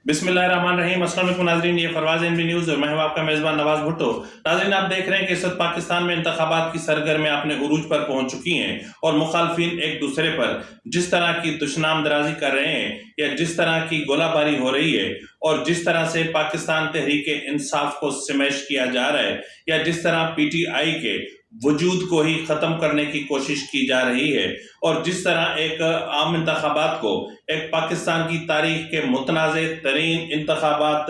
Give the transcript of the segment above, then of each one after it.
बिस्मिल्लाहिर्रहमानिर्रहीम। अस्सलाम वालेकुम नाज़रीन, ये फरवाज़ एनबी न्यूज़ और मैं हूं आपका मेज़बान नवाज़ भुट्टो। नाज़रीन, आप देख रहे हैं कि इस वक्त पाकिस्तान में इंतखाबात की सरगर्मियां अपने उरूज पर पहुंच चुकी हैं और मुखालफिन एक दूसरे पर जिस तरह की दुश्मन दराजी कर रहे हैं या जिस तरह की गोलाबारी हो रही है और जिस तरह से पाकिस्तान तहरीक इंसाफ को स्मैश किया जा रहा है या जिस तरह PTI के वजूद को ही ख़त्म करने की कोशिश की जा रही है और जिस तरह एक आम इंतखाबात को एक पाकिस्तान की तारीख के मुतनाज़े तरीन इंतखाबात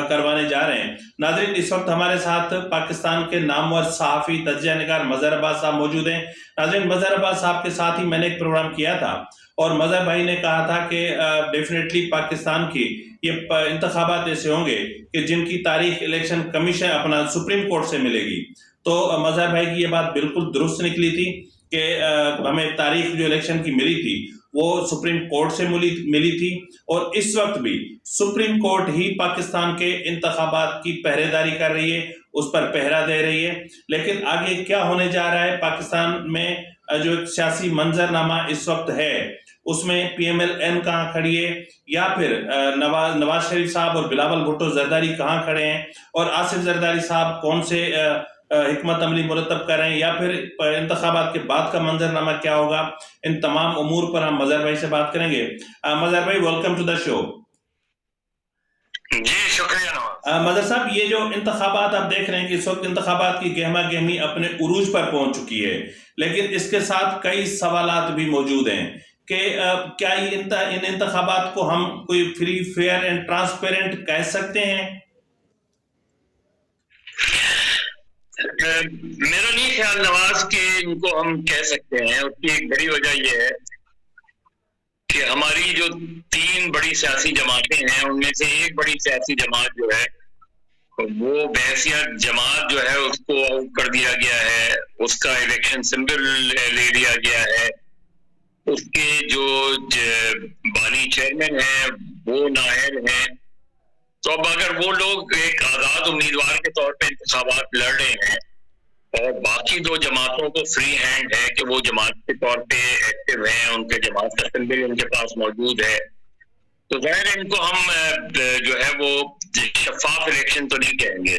करवाने जा रहे हैं। नाज़रीन, इस वक्त हमारे साथ पाकिस्तान के नामवर सहाफ़ी तज्ज़िया निगार मज़हर अब्बास साहब मौजूद हैं। नाज़रीन, मज़हर अब्बास साहब के साथ ही मैंने एक प्रोग्राम किया था और मज़हर भाई ने कहा था कि डेफिनेटली पाकिस्तान की ये इंतखाबात ऐसे होंगे कि जिनकी तारीख इलेक्शन कमीशन अपना सुप्रीम कोर्ट से मिलेगी। तो मज़हर भाई की ये बात बिल्कुल दुरुस्त निकली थी कि हमें तारीख जो इलेक्शन की मिली थी वो सुप्रीम कोर्ट से मिली थी और इस वक्त भी सुप्रीम कोर्ट ही पाकिस्तान के इंतखाबात की पहरेदारी कर रही है, उस पर पहरा दे रही है। लेकिन आगे क्या होने जा रहा है पाकिस्तान में, जो एक सियासी मंजरनामा इस वक्त है उसमें PMLN कहाँ खड़ी है या फिर नवाज शरीफ साहब और बिलावल भुट्टो जरदारी कहाँ खड़े हैं और आसिफ जरदारी साहब कौन से हिकमत अमली मुरतब कर रहे हैं या फिर इंतखाबात के बाद का मंजरनामा क्या होगा, इन तमाम उमूर पर हम मज़हर भाई से बात करेंगे। मज़हर भाई, वेलकम टू द शो। जी शुक्रिया। मज़हर साहब, ये जो इंतखाबात आप देख रहे हैं कि इस वक्त इंतखाबात की गहमा गहमी अपने उरूज पर पहुंच चुकी है, लेकिन इसके साथ कई सवालात भी मौजूद हैं कि क्या इन इंतखाबात को हम कोई फ्री फेयर एंड ट्रांसपेरेंट कह सकते हैं? मेरा नहीं ख्याल नवाज के इनको हम कह सकते हैं। उसकी एक बड़ी वजह यह है कि हमारी जो 3 बड़ी सियासी जमातें हैं उनमें से एक बड़ी सियासी जमात जो है वो बहसियत जमात जो है उसको आउट कर दिया गया है, उसका इलेक्शन सिंबल ले लिया गया है, उसके जो बानी चेयरमैन है वो नाहल हैं। तो अब अगर वो लोग एक आजाद उम्मीदवार के तौर पे इंतखाबात लड़ रहे हैं और बाकी 2 जमातों को फ्री हैंड है कि वो जमात के तौर पे एक्टिव हैं, उनके जमात का सिंबल उनके पास मौजूद है, तो ज़ाहिर इनको हम जो है वो शफाफ इलेक्शन तो नहीं कहेंगे।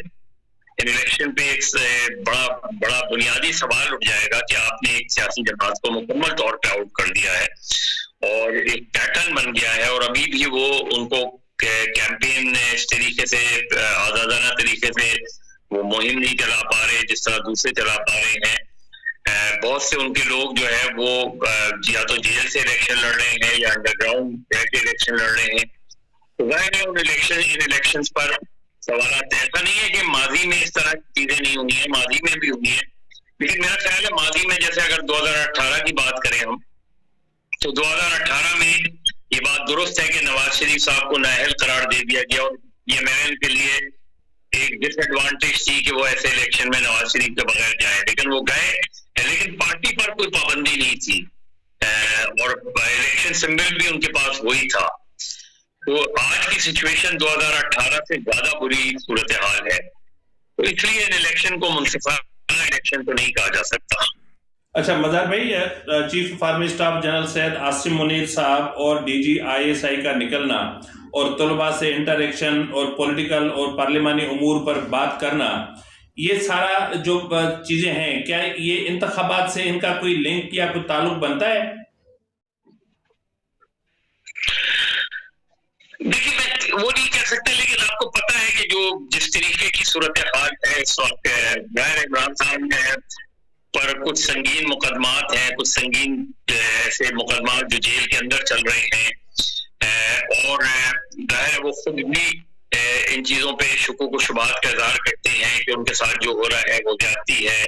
इन इलेक्शन पे एक बड़ा बुनियादी सवाल उठ जाएगा कि आपने एक सियासी जमात को मुकम्मल तौर पे आउट कर दिया है और एक पैटर्न बन गया है और अभी भी वो उनको कैंपेन इस तरीके से आजादाना तरीके से वो मुहिम नहीं चला पा रहे जिस तरह दूसरे चला पा रहे हैं। बहुत से उनके लोग जो है वो या तो जेल से इलेक्शन लड़ रहे हैं या अंडरग्राउंड के इलेक्शन लड़ रहे हैं। तो ज़ाहिर है इन इलेक्शंस पर सवाल ऐसा नहीं है कि माजी में इस तरह की चीजें नहीं हुई है, माजी में भी हुई है, लेकिन मेरा ख्याल है माजी में जैसे अगर 2018 की बात करें हम तो 2018 में ये बात दुरुस्त है कि नवाज शरीफ साहब को नाअहल करार दे दिया गया और ये MLN के लिए एक डिसएडवांटेज थी कि वो ऐसे इलेक्शन में नवाज शरीफ के बगैर जाए, लेकिन वो गए, लेकिन पार्टी पर कोई पाबंदी नहीं थी और इलेक्शन सिंबल भी उनके पास वही था। तो आज की सिचुएशन 2018 से ज्यादा बुरी सूरत हाल है, तो इसलिए इन इलेक्शन को मुनसिफाना इलेक्शन तो नहीं कहा जा सकता। अच्छा मज़हर भाई, chief of army staff general Syed Asim Munir साहब और DG ISI का निकलना और तलबा से इंटरेक्शन और पॉलिटिकल और पार्लिमानी उमूर पर बात करना, ये सारा जो चीजें हैं, क्या ये इंतखाबात से इनका कोई लिंक या कोई ताल्लुक बनता है? देखिए वो नहीं कह सकते, लेकिन आपको पता है कि जो जिस तरीके की सूरत हाल है इस वक्त इमरान खान पर कुछ संगीन मुकदमात हैं, कुछ संगीन ऐसे मुकदमात जो जेल के अंदर चल रहे हैं और ज़ाहिर वो खुद भी इन चीज़ों पे शुकूक व शुबहात का इज़हार करते हैं कि उनके साथ जो हो रहा है वो ज्यादती है,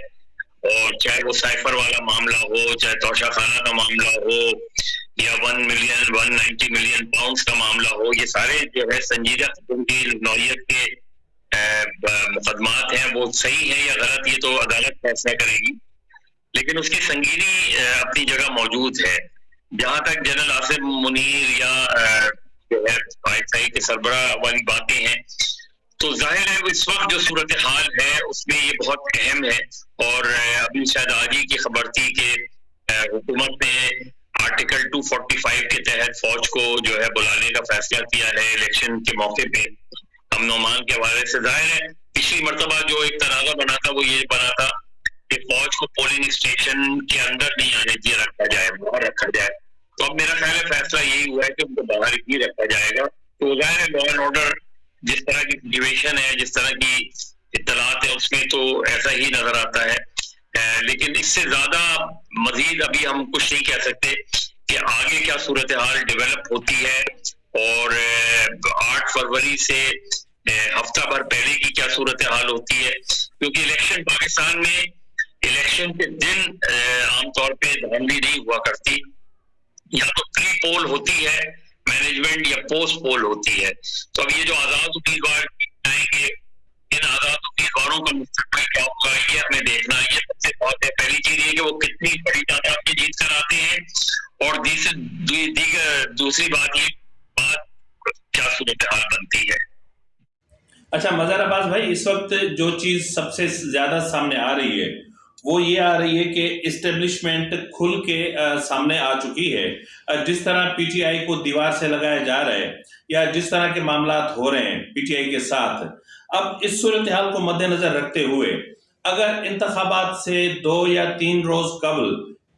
और चाहे वो साइफर वाला मामला हो, चाहे तोशा खाना का मामला हो या 190 मिलियन पाउंड्स का मामला हो, ये सारे जो है संजीदा नौयत के मुकदमात हैं। वो सही है या गलत ये तो अदालत फैसला करेगी, लेकिन उसकी संगीनी अपनी जगह मौजूद है। जहां तक जनरल आसिम मुनीर या जो है ISI के सरबरा वाली बातें हैं, तो जाहिर है इस वक्त जो सूरत हाल है उसमें ये बहुत अहम है। और अभी शायद आज ही की खबर थी कि हुकूमत ने आर्टिकल 245 के तहत फौज को जो है बुलाने का फैसला किया है इलेक्शन के मौके पे अमन अमान के हवाले से। जाहिर है पिछली मरतबा जो एक तनाज़ा बना था वो ये बना था कि फौज को पोलिंग स्टेशन के अंदर नहीं आने दिया रखा जाए, बाहर रखा जाए। तो अब मेरा ख्याल है फैसला यही हुआ है कि उनको बाहर ही रखा जाएगा। तो जाहिर है लॉ एंड ऑर्डर जिस तरह की सिचुएशन है, जिस तरह की इत्तलात है, उसमें तो ऐसा ही नजर आता है। लेकिन इससे ज्यादा मजीद अभी हम कुछ नहीं कह सकते कि आगे क्या सूरत हाल डेवलप होती है और 8 फरवरी से हफ्ता भर पहले की क्या सूरत हाल होती है, क्योंकि इलेक्शन पाकिस्तान में इलेक्शन के दिन आमतौर पे धांधली नहीं हुआ करती, या तो प्री पोल होती है मैनेजमेंट या पोस्ट पोल होती है। तो अब ये जो आजाद उम्मीदवार आएंगे, इन आजाद उम्मीदवारों का मुस्तकबिल क्या होगा ये हमें देखना है। ये सबसे बहुत है, पहली चीज ये कि वो कितनी बड़ी तादाद में जीत कर आते हैं, और दूसरी बात ये क्या सूरत हाल बनती है। अच्छा मजहर अब्बास भाई, इस वक्त जो चीज सबसे ज्यादा सामने आ रही है वो ये आ रही है कि इस्टेब्लिशमेंट खुल के सामने आ चुकी है। जिस तरह पीटीआई को दीवार से लगाया जा रहा है या जिस तरह के मामलात हो रहे हैं पीटीआई के साथ, अब इस सूरत हाल को मद्देनजर रखते हुए अगर इंतखाबात से 2 या 3 रोज कबल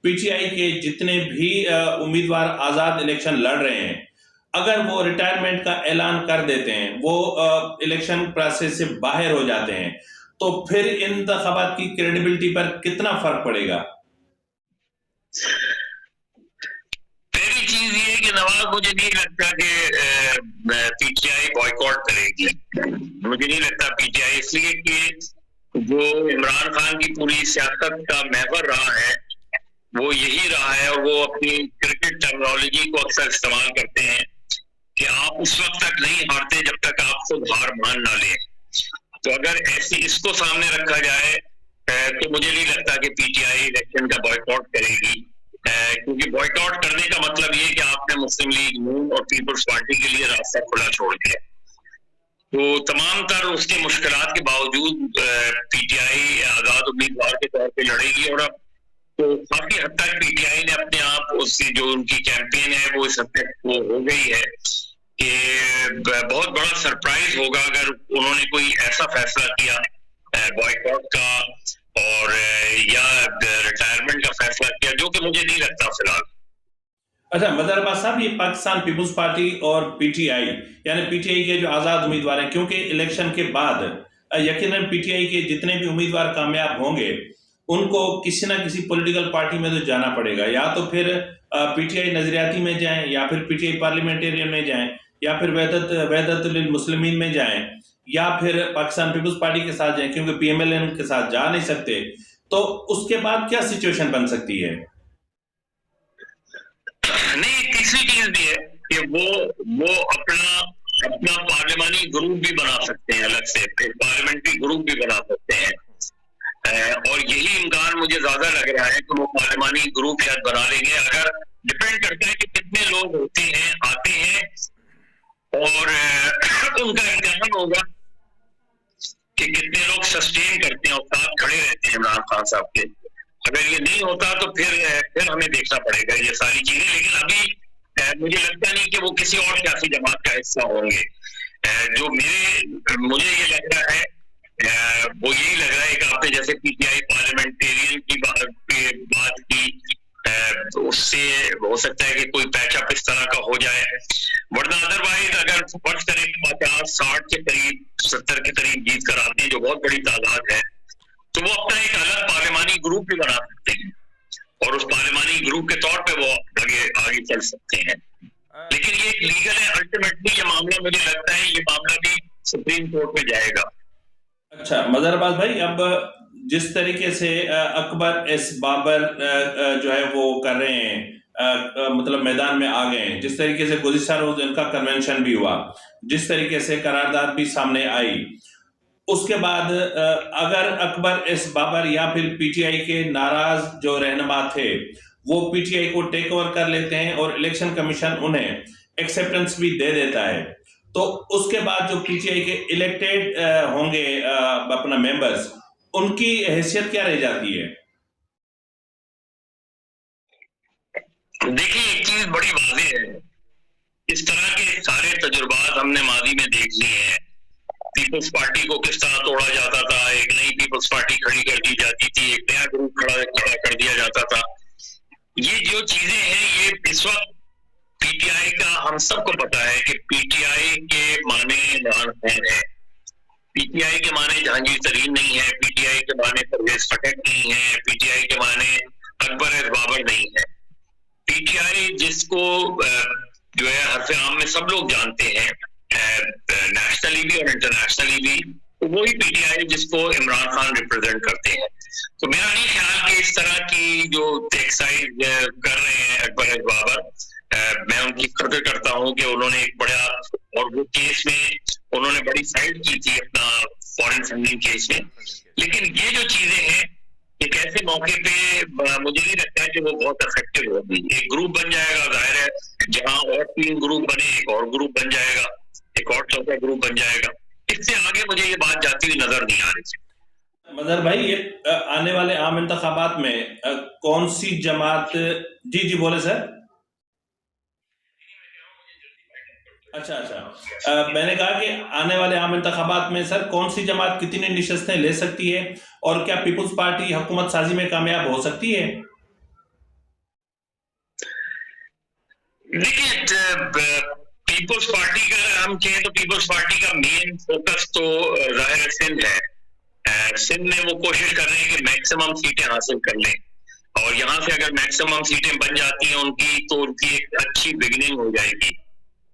पीटीआई के जितने भी उम्मीदवार आजाद इलेक्शन लड़ रहे हैं, अगर वो रिटायरमेंट का ऐलान कर देते हैं, वो इलेक्शन प्रोसेस से बाहर हो जाते हैं, तो फिर इन इंतखाबात की क्रेडिबिलिटी पर कितना फर्क पड़ेगा? पहली चीज ये कि नवाज, मुझे नहीं लगता कि पीटीआई बॉयकॉट करेगी। मुझे नहीं लगता पीटीआई, इसलिए कि जो इमरान खान की पूरी सियासत का महवर रहा है वो यही रहा है, और वो अपनी क्रिकेट टर्मिनोलॉजी को अक्सर इस्तेमाल करते हैं कि आप उस वक्त तक नहीं हारते जब तक आप खुद हार मान ना लें। तो अगर ऐसे इसको सामने रखा जाए तो मुझे नहीं लगता कि पीटीआई इलेक्शन का बॉयकॉट करेगी, क्योंकि बॉयकॉट करने का मतलब ये कि आपने मुस्लिम लीग नून और पीपल्स पार्टी के लिए रास्ता खुला छोड़ दिया। तो तमाम तर उसकी मुश्किलात के बावजूद पीटीआई आजाद उम्मीदवार के तौर पे लड़ेगी, और अब तो काफी हद तक पीटीआई ने अपने आप उसकी जो उनकी कैंपेन है वो इस हद तक वो हो गई है कि बहुत बड़ा सरप्राइज होगा अगर उन्होंने कोई ऐसा फैसला किया बॉयकॉट का और या रिटायरमेंट का फैसला किया, जो कि मुझे नहीं लगता फिलहाल। अच्छा मजहर अब्बास साहब, ये पाकिस्तान पीपुल्स पार्टी और पीटीआई यानी पीटीआई के जो आजाद उम्मीदवार हैं, क्योंकि इलेक्शन के बाद यकीनन पीटीआई के जितने भी उम्मीदवार कामयाब होंगे उनको किसी ना किसी पॉलिटिकल पार्टी में तो जाना पड़ेगा, या तो फिर पीटीआई नजरियाती में जाएं, या फिर पीटीआई पार्लियामेंटेरियन में जाएं, या फिर वहदतुल मुस्लिमीन में जाएं, या फिर पाकिस्तान पीपुल्स पार्टी के साथ जाएं, क्योंकि पीएमएलएन के साथ जा नहीं सकते। तो उसके बाद क्या सिचुएशन बन सकती है? नहीं, तीसरी चीज भी है कि वो अपना पार्लियामानी ग्रुप भी बना सकते हैं, अलग से पार्लियामेंट्री ग्रुप भी बना सकते हैं, और यही इम्कान मुझे ज्यादा लग रहा है कि वो पार्लियामानी ग्रुप शायद बना लेंगे। अगर डिपेंड करता है कि कितने लोग होते हैं, आते हैं, और उनका इम्तिहान होगा कि कितने लोग सस्टेन करते हैं और साथ खड़े रहते हैं इमरान खान साहब के। अगर ये नहीं होता तो फिर हमें देखना पड़ेगा ये सारी चीजें, लेकिन अभी मुझे लगता नहीं कि वो किसी और सियासी जमात का हिस्सा होंगे। जो मुझे ये लग रहा है वो यही लग रहा है कि आपने जैसे पीटीआई पार्लियामेंटेरियन की बात की, तो उससे हो सकता है कि कोई पैचअप इस तरह का हो जाए, वरना अदरवाइज अगर फर्ज करें 50-60 के करीब 70 के करीब जीत कर आते हैं, जो बहुत बड़ी तादाद है, तो वो अपना एक अलग पार्लियामानी ग्रुप भी बना सकते हैं और उस पार्लियामानी ग्रुप के तौर पे वो आगे चल सकते हैं। लेकिन ये एक लीगल है, अल्टीमेटली ये मामला मुझे लगता है ये मामला भी सुप्रीम कोर्ट में जाएगा। अच्छा मजहर अब्बास भाई, अब जिस तरीके से अकबर एस बाबर जो है वो कर रहे हैं, मतलब मैदान में आ गए हैं, जिस तरीके से गुज़िश्ता रोज इनका कन्वेंशन भी हुआ, जिस तरीके से करारदाद भी सामने आई, उसके बाद अगर अकबर एस बाबर या फिर पीटीआई के नाराज जो रहनुमा थे वो पीटीआई को टेक ओवर कर लेते हैं और इलेक्शन कमीशन उन्हें एक्सेप्टेंस भी दे देता है, तो उसके बाद जो पीटीआई के इलेक्टेड होंगे अपना मेंबर्स, उनकी हैसियत क्या रह जाती है? देखिए एक चीज बड़ी वाज़ेह है, इस तरह के सारे तजुर्बात हमने माजी में देख लिए हैं। पीपल्स पार्टी को किस तरह तोड़ा जाता था, एक नई पीपल्स पार्टी खड़ी कर दी जाती थी, एक नया ग्रुप खड़ा कर दिया जाता था। ये जो चीजें हैं ये इस वक्त पीटीआई का हम सबको पता है कि पीटीआई के माने इमरान खान है, पीटीआई के माने जहांगीर तरीन नहीं है, पीटीआई के माने परवेज खटक नहीं है, पीटीआई के माने अकबर एस बाबर नहीं है। पीटीआई जिसको जो है हरफ आम में सब लोग जानते हैं, नेशनली भी और इंटरनेशनली भी, तो वही पीटीआई जिसको इमरान खान रिप्रेजेंट करते हैं। तो मेरा नहीं ख्याल कि इस तरह की जो एक्सरसाइज कर रहे हैं अकबर एस बाबर, मैं उनकी कदर करता हूं कि उन्होंने एक बड़ा, और वो केस में उन्होंने बड़ी फाइट की थी अपना फॉरेन फंडिंग केस में, लेकिन ये जो चीजें हैं एक ऐसे मौके पे मुझे नहीं लगता है कि वो बहुत इफेक्टिव होगी। एक ग्रुप बन जाएगा, जाहिर है जहां और 3 ग्रुप बने एक और ग्रुप बन जाएगा, एक और चौथा ग्रुप बन जाएगा। इससे आगे मुझे ये बात जाती हुई नजर नहीं आ रही। मजहर भाई, ये आने वाले आम इंतखाबात में कौन सी जमात, जी बोले सर। अच्छा, मैंने कहा कि आने वाले आम इंतखाबात में सर कौन सी जमात कितनी निशस्तें ले सकती है और क्या पीपुल्स पार्टी हुकूमत साजी में कामयाब हो सकती है? देखिए पीपुल्स पार्टी का हम कहें तो पीपुल्स पार्टी का मेन फोकस तो जाहिर सिंध है। सिंध में वो कोशिश कर रहे हैं कि मैक्सिमम सीटें हासिल कर लें, और यहाँ से अगर मैक्सिमम सीटें बन जाती हैं उनकी, तो उनकी एक अच्छी बिगिनिंग हो जाएगी।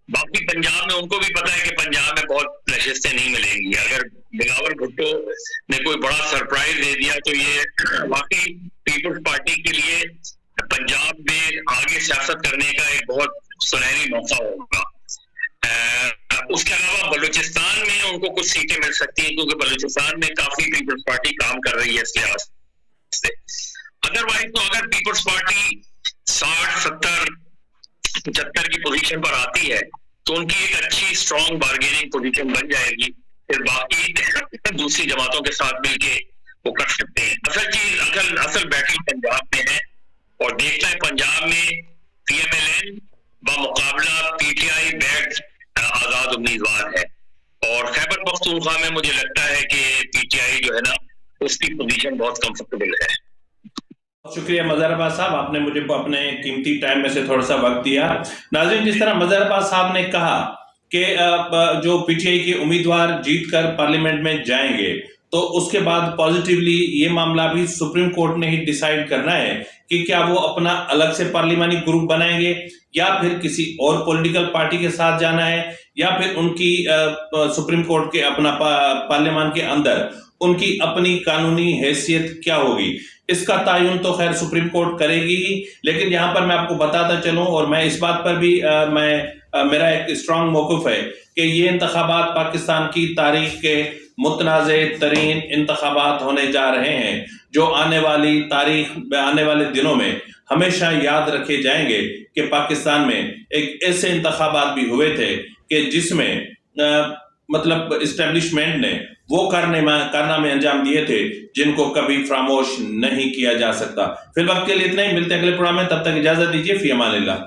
बाकी पंजाब में उनको भी पता है कि पंजाब में बहुत नशिस्तें नहीं मिलेंगी। अगर बिलावल भुट्टो ने कोई बड़ा सरप्राइज दे दिया तो ये बाकी पीपुल्स पार्टी के लिए पंजाब में आगे सियासत करने का एक बहुत सुनहरी मौका होगा। उसके अलावा बलूचिस्तान में उनको कुछ सीटें मिल सकती हैं, क्योंकि बलूचिस्तान में काफी पीपुल्स पार्टी काम कर रही है इस लिहाज से। अदरवाइज तो अगर पीपुल्स पार्टी 60, 70, 75 की पोजीशन पर आती है तो उनकी एक अच्छी स्ट्रॉन्ग बार्गेनिंग पोजीशन बन जाएगी, फिर बाकी दूसरी जमातों के साथ मिलके वो कर सकते हैं। असल चीज असल बैटल पंजाब में है, और देखना है पंजाब में पीएमएलएन बमुकाबला पीटीआई बैक्ड आजाद उम्मीदवार है, और खैबर पख्तूनख्वा में मुझे लगता है कि पीटीआई जो है ना उसकी पोजीशन बहुत कंफर्टेबल है। शुक्रिया मजहर अब्बास साहब, आपने मुझे अपने कीमती टाइम में से थोड़ा सा वक्त दिया। नाज़रीन, जिस तरह मजहर अब्बास साहब ने कहा कि जो पीटीआई के उम्मीदवार जीतकर पार्लियामेंट में जाएंगे तो उसके बाद पॉजिटिवली ये मामला भी सुप्रीम कोर्ट ने ही डिसाइड करना है कि क्या वो अपना अलग से पार्लियामानी ग्रुप बनाएंगे या फिर किसी और पॉलिटिकल पार्टी के साथ जाना है, या फिर उनकी सुप्रीम कोर्ट के अपना पार्लियामान के अंदर उनकी अपनी कानूनी हैसियत क्या होगी। इसका तायुन तो खैर सुप्रीम कोर्ट करेगी ही, लेकिन यहाँ पर मैं आपको बताता चलूं, और मैं इस बात पर भी मेरा एक स्ट्रांग मौक़िफ़ है कि ये इंतखाबात पाकिस्तान की तारीख के मुतनाज़े तरीन इंतखाबात होने जा रहे हैं, जो आने वाले दिनों में हमेशा याद रखे जाएंगे कि पाकिस्तान में एक ऐसे इंतखाबात भी हुए थे कि जिसमें मतलब इस्टेब्लिशमेंट ने वो कारनामे अंजाम दिए थे जिनको कभी फरामोश नहीं किया जा सकता। फिर वक्त के लिए इतना ही, मिलते हैं अगले प्रोग्राम में, तब तक इजाजत दीजिए। फी अमानिल्लाह।